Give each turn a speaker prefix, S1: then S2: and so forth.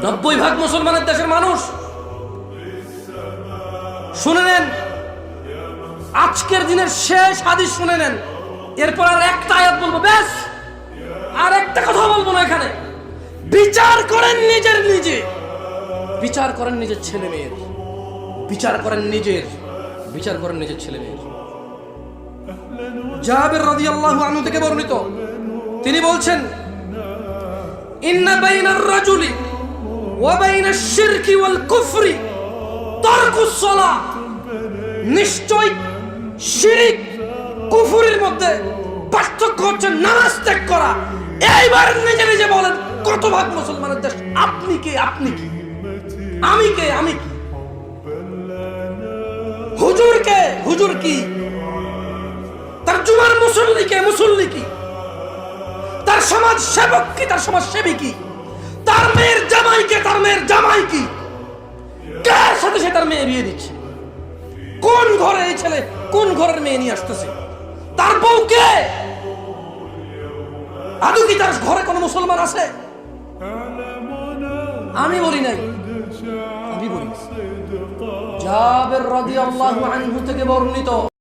S1: 90% মুসলমানের দেশের মানুষ। শুনে নেন, আজকের দিনের শেষ হাদিস শুনে নেন, এরপর আর একটা আয়াত বলবো, ব্যাস আর একটা কথা বলবো না। এখানে বিচার করেন নিজে, বিচার করেন নিজের ছেলে মেয়ের, বিচার করেন নিজের ছেলে মেয়ের। জাবের রাদিয়াল্লাহু আনহু থেকে বর্ণিত, তিনি বলছেন, ইন্না বাইনার রাজুলি ওয়া বাইনাশ শিরকি ওয়াল কুফরি তারকুস সালাহ। নিশ্চয় শিরক কুফরের মধ্যে পার্থক্য হচ্ছে নামাজ ত্যাগ করা। এইবার নিজে বলেন, কত ভাগ মুসলমানের দেশ? আপনি কি আমি কি হুজুর কি? তার জুমার মুসল্লি কি? তার সমাজ সেবক কি? তার সমাজ সেবী কি? তার মেয়ের জামাই কি? কার সাথে সে তার মেয়ে বিয়ে দিচ্ছে? কোন ঘরে এই ছেলে কোন ঘরের মেয়ে নিয়ে আসতেছে? তার বউ কে? আদৌ কি তার ঘরে কোনো মুসলমান আছে? আমি বলি নাই, জাবের রাদিয়াল্লাহু আনহু থেকে বর্ণিত।